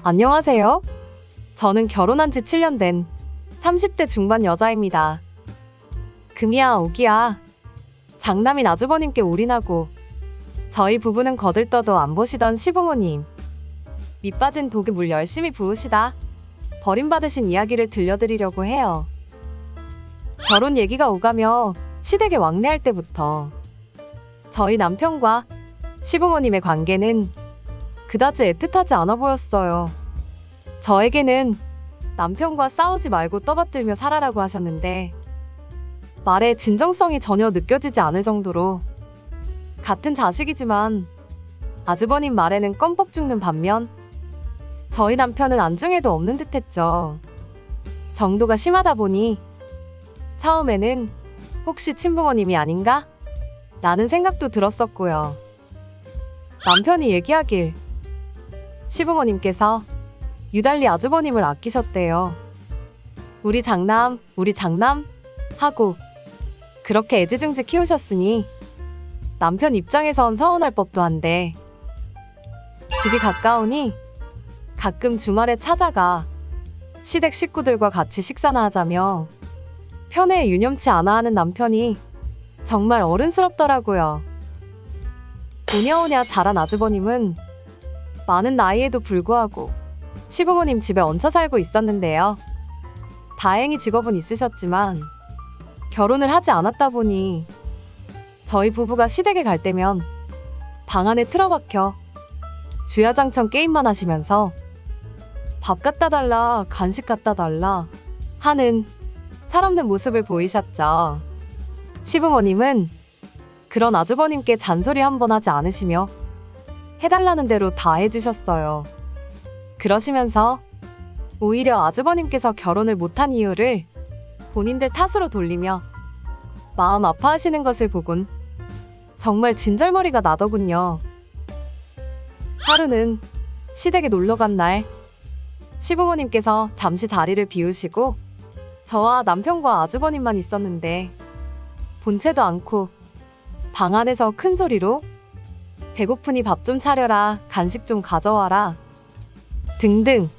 안녕하세요. 저는 결혼한 지 7년 된 30대 중반 여자입니다. 금이야, 오기야. 장남인 아주버님께 올인하고 저희 부부는 거들떠도 안 보시던 시부모님. 밑빠진 독에 물 열심히 부으시다 버림받으신 이야기를 들려드리려고 해요. 결혼 얘기가 오가며 시댁에 왕래할 때부터 저희 남편과 시부모님의 관계는 그다지 애틋하지 않아 보였어요. 저에게는 남편과 싸우지 말고 떠받들며 살아라고 하셨는데 말에 진정성이 전혀 느껴지지 않을 정도로 같은 자식이지만 아주버님 말에는 껌뻑 죽는 반면 저희 남편은 안중에도 없는 듯했죠. 정도가 심하다 보니 처음에는 혹시 친부모님이 아닌가? 라는 생각도 들었었고요. 남편이 얘기하길 시부모님께서 유달리 아주버님을 아끼셨대요. 우리 장남 하고 그렇게 애지중지 키우셨으니 남편 입장에선 서운할 법도 한데 집이 가까우니 가끔 주말에 찾아가 시댁 식구들과 같이 식사나 하자며 편에 유념치 않아 하는 남편이 정말 어른스럽더라고요. 오냐오냐 자란 아주버님은 많은 나이에도 불구하고 시부모님 집에 얹혀 살고 있었는데요. 다행히 직업은 있으셨지만 결혼을 하지 않았다 보니 저희 부부가 시댁에 갈 때면 방 안에 틀어박혀 주야장천 게임만 하시면서 밥 갖다 달라, 간식 갖다 달라 하는 철없는 모습을 보이셨죠. 시부모님은 그런 아주버님께 잔소리 한 번 하지 않으시며 해달라는 대로 다 해주셨어요. 그러시면서 오히려 아주버님께서 결혼을 못한 이유를 본인들 탓으로 돌리며 마음 아파하시는 것을 보곤 정말 진절머리가 나더군요. 하루는 시댁에 놀러간 날 시부모님께서 잠시 자리를 비우시고 저와 남편과 아주버님만 있었는데 본체도 않고 방 안에서 큰 소리로 배고프니 밥 좀 차려라, 간식 좀 가져와라 등등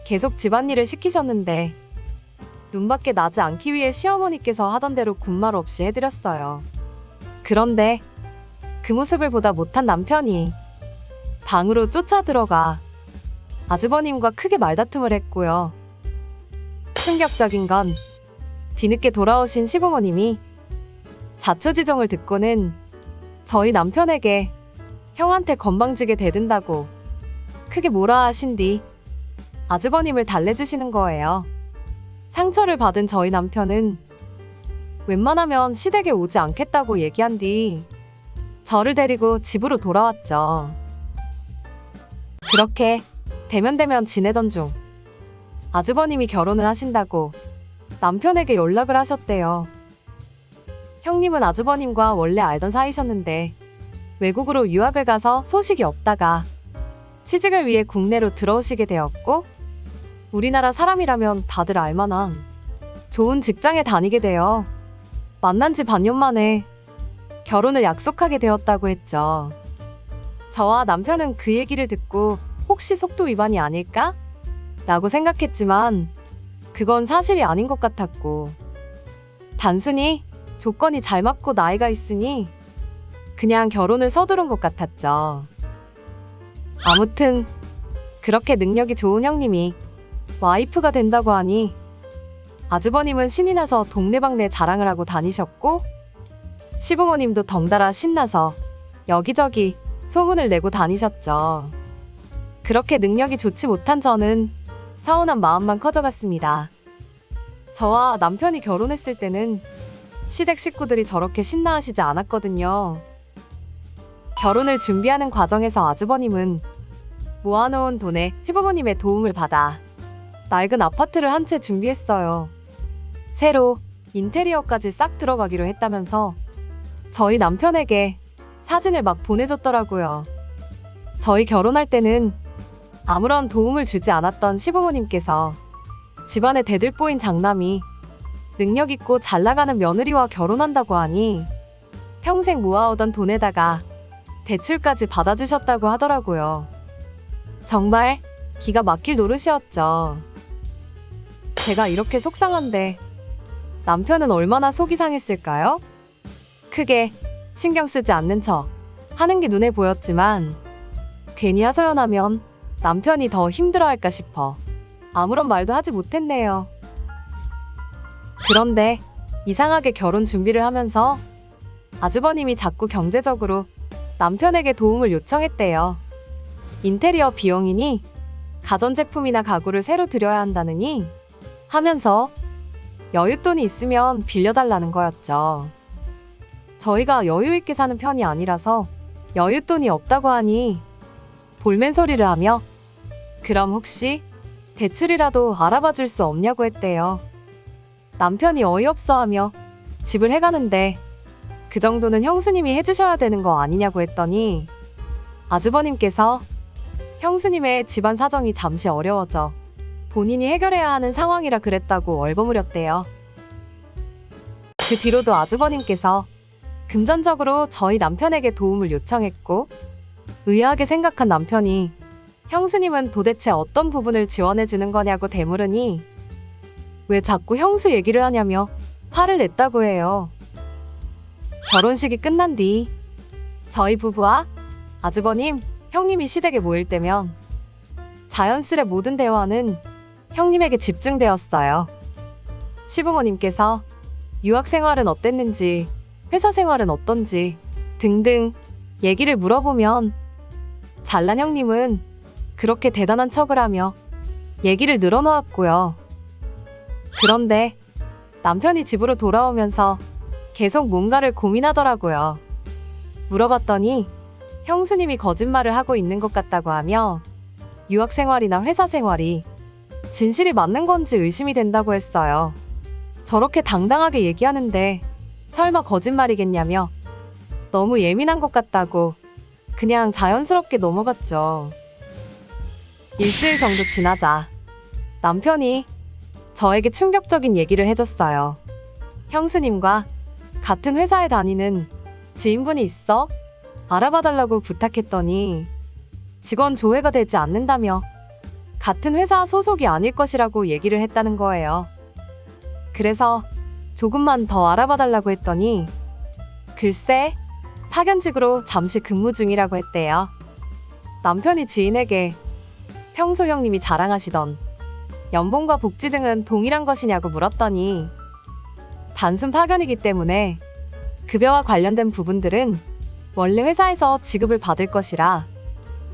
계속 집안일을 시키셨는데 눈밖에 나지 않기 위해 시어머니께서 하던 대로 군말 없이 해드렸어요. 그런데 그 모습을 보다 못한 남편이 방으로 쫓아 들어가 아주버님과 크게 말다툼을 했고요. 충격적인 건 뒤늦게 돌아오신 시부모님이 자초지종을 듣고는 저희 남편에게 형한테 건방지게 대든다고 크게 뭐라 하신 뒤 아주버님을 달래주시는 거예요. 상처를 받은 저희 남편은 웬만하면 시댁에 오지 않겠다고 얘기한 뒤 저를 데리고 집으로 돌아왔죠. 그렇게 대면대면 지내던 중 아주버님이 결혼을 하신다고 남편에게 연락을 하셨대요. 형님은 아주버님과 원래 알던 사이셨는데 외국으로 유학을 가서 소식이 없다가 취직을 위해 국내로 들어오시게 되었고 우리나라 사람이라면 다들 알만한 좋은 직장에 다니게 되어 만난 지 반년 만에 결혼을 약속하게 되었다고 했죠. 저와 남편은 그 얘기를 듣고 혹시 속도 위반이 아닐까? 라고 생각했지만 그건 사실이 아닌 것 같았고 단순히 조건이 잘 맞고 나이가 있으니 그냥 결혼을 서두른 것 같았죠. 아무튼 그렇게 능력이 좋은 형님이 와이프가 된다고 하니 아주버님은 신이 나서 동네방네 자랑을 하고 다니셨고 시부모님도 덩달아 신나서 여기저기 소문을 내고 다니셨죠. 그렇게 능력이 좋지 못한 저는 서운한 마음만 커져갔습니다. 저와 남편이 결혼했을 때는 시댁 식구들이 저렇게 신나하시지 않았거든요. 결혼을 준비하는 과정에서 아주버님은 모아놓은 돈에 시부모님의 도움을 받아 낡은 아파트를 한 채 준비했어요. 새로 인테리어까지 싹 들어가기로 했다면서 저희 남편에게 사진을 막 보내줬더라고요. 저희 결혼할 때는 아무런 도움을 주지 않았던 시부모님께서 집안에 대들보인 장남이 능력 있고 잘 나가는 며느리와 결혼한다고 하니 평생 모아오던 돈에다가 대출까지 받아주셨다고 하더라고요. 정말 기가 막힐 노릇이었죠. 제가 이렇게 속상한데 남편은 얼마나 속이 상했을까요? 크게 신경 쓰지 않는 척 하는 게 눈에 보였지만 괜히 하소연하면 남편이 더 힘들어할까 싶어 아무런 말도 하지 못했네요. 그런데 이상하게 결혼 준비를 하면서 아주버님이 자꾸 경제적으로 남편에게 도움을 요청했대요. 인테리어 비용이니 가전제품이나 가구를 새로 들여야 한다느니 하면서 여윳돈이 있으면 빌려달라는 거였죠. 저희가 여유있게 사는 편이 아니라서 여윳돈이 없다고 하니 볼멘 소리를 하며 그럼 혹시 대출이라도 알아봐 줄 수 없냐고 했대요. 남편이 어이없어 하며 집을 해가는데 그 정도는 형수님이 해주셔야 되는 거 아니냐고 했더니 아주버님께서 형수님의 집안 사정이 잠시 어려워져 본인이 해결해야 하는 상황이라 그랬다고 얼버무렸대요. 그 뒤로도 아주버님께서 금전적으로 저희 남편에게 도움을 요청했고 의아하게 생각한 남편이 형수님은 도대체 어떤 부분을 지원해주는 거냐고 되물으니 왜 자꾸 형수 얘기를 하냐며 화를 냈다고 해요. 결혼식이 끝난 뒤 저희 부부와 아주버님, 형님이 시댁에 모일 때면 자연스레 모든 대화는 형님에게 집중되었어요. 시부모님께서 유학 생활은 어땠는지, 회사 생활은 어떤지 등등 얘기를 물어보면 잘난 형님은 그렇게 대단한 척을 하며 얘기를 늘어놓았고요. 그런데 남편이 집으로 돌아오면서 계속 뭔가를 고민하더라고요. 물어봤더니 형수님이 거짓말을 하고 있는 것 같다고 하며 유학 생활이나 회사 생활이 진실이 맞는 건지 의심이 된다고 했어요. 저렇게 당당하게 얘기하는데 설마 거짓말이겠냐며 너무 예민한 것 같다고 그냥 자연스럽게 넘어갔죠. 일주일 정도 지나자 남편이 저에게 충격적인 얘기를 해줬어요. 형수님과 같은 회사에 다니는 지인분이 있어 알아봐달라고 부탁했더니 직원 조회가 되지 않는다며 같은 회사 소속이 아닐 것이라고 얘기를 했다는 거예요. 그래서 조금만 더 알아봐달라고 했더니 글쎄 파견직으로 잠시 근무 중이라고 했대요. 남편이 지인에게 평소 형님이 자랑하시던 연봉과 복지 등은 동일한 것이냐고 물었더니 단순 파견이기 때문에 급여와 관련된 부분들은 원래 회사에서 지급을 받을 것이라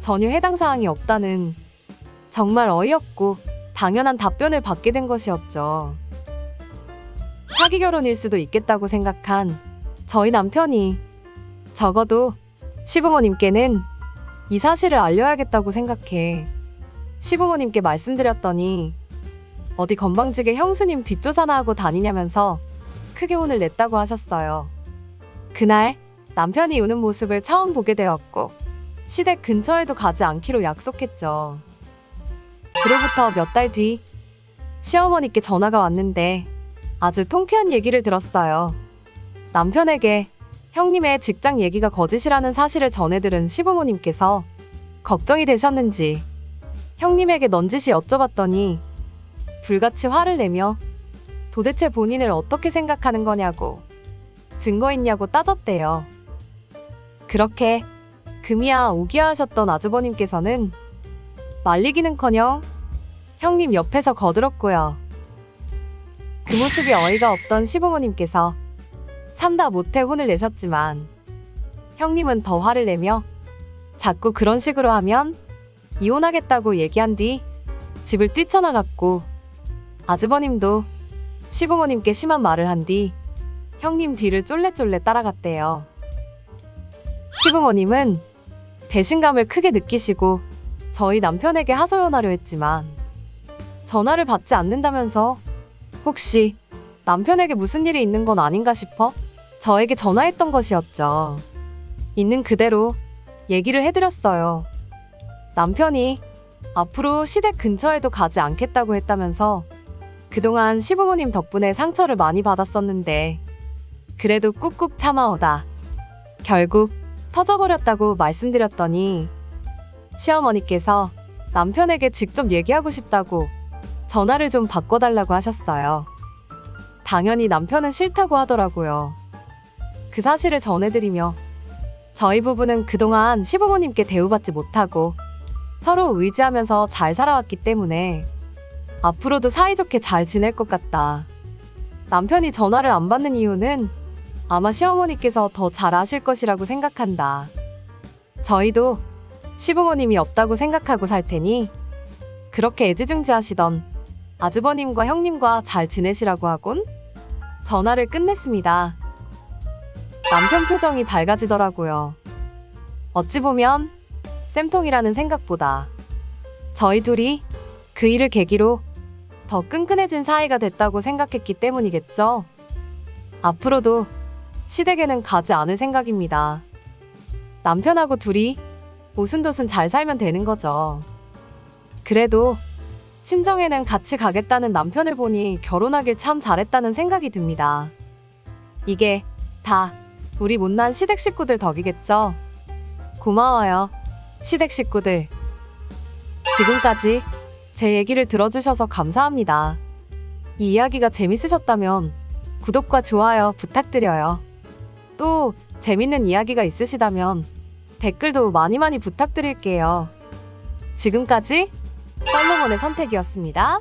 전혀 해당 사항이 없다는 정말 어이없고 당연한 답변을 받게 된 것이었죠. 사기 결혼일 수도 있겠다고 생각한 저희 남편이 적어도 시부모님께는 이 사실을 알려야겠다고 생각해 시부모님께 말씀드렸더니 어디 건방지게 형수님 뒷조사나 하고 다니냐면서 크게 혼을 냈다고 하셨어요. 그날 남편이 우는 모습을 처음 보게 되었고 시댁 근처에도 가지 않기로 약속했죠. 그로부터 몇 달 뒤 시어머니께 전화가 왔는데 아주 통쾌한 얘기를 들었어요. 남편에게 형님의 직장 얘기가 거짓이라는 사실을 전해들은 시부모님께서 걱정이 되셨는지 형님에게 넌지시 여쭤봤더니 불같이 화를 내며 도대체 본인을 어떻게 생각하는 거냐고 증거 있냐고 따졌대요. 그렇게 금이야 오기야 하셨던 아주버님께서는 말리기는커녕 형님 옆에서 거들었고요. 그 모습이 어이가 없던 시부모님께서 참다 못해 혼을 내셨지만 형님은 더 화를 내며 자꾸 그런 식으로 하면 이혼하겠다고 얘기한 뒤 집을 뛰쳐나갔고 아주버님도 시부모님께 심한 말을 한 뒤 형님 뒤를 쫄래쫄래 따라갔대요. 시부모님은 배신감을 크게 느끼시고 저희 남편에게 하소연하려 했지만 전화를 받지 않는다면서 혹시 남편에게 무슨 일이 있는 건 아닌가 싶어 저에게 전화했던 것이었죠. 있는 그대로 얘기를 해드렸어요. 남편이 앞으로 시댁 근처에도 가지 않겠다고 했다면서 그동안 시부모님 덕분에 상처를 많이 받았었는데 그래도 꾹꾹 참아오다 결국 터져버렸다고 말씀드렸더니 시어머니께서 남편에게 직접 얘기하고 싶다고 전화를 좀 바꿔달라고 하셨어요. 당연히 남편은 싫다고 하더라고요. 그 사실을 전해드리며 저희 부부는 그동안 시부모님께 대우받지 못하고 서로 의지하면서 잘 살아왔기 때문에 앞으로도 사이좋게 잘 지낼 것 같다. 남편이 전화를 안 받는 이유는 아마 시어머니께서 더 잘 아실 것이라고 생각한다. 저희도 시부모님이 없다고 생각하고 살 테니 그렇게 애지중지하시던 아주버님과 형님과 잘 지내시라고 하곤 전화를 끝냈습니다. 남편 표정이 밝아지더라고요. 어찌 보면 쌤통이라는 생각보다 저희 둘이 그 일을 계기로 더 끈끈해진 사이가 됐다고 생각했기 때문이겠죠. 앞으로도 시댁에는 가지 않을 생각입니다. 남편하고 둘이 오순도순 잘 살면 되는 거죠. 그래도 친정에는 같이 가겠다는 남편을 보니 결혼하길 참 잘했다는 생각이 듭니다. 이게 다 우리 못난 시댁 식구들 덕이겠죠. 고마워요, 시댁 식구들. 지금까지 제 얘기를 들어주셔서 감사합니다. 이 이야기가 재밌으셨다면 구독과 좋아요 부탁드려요. 또 재밌는 이야기가 있으시다면 댓글도 많이 부탁드릴게요. 지금까지 솔로몬의 선택이었습니다.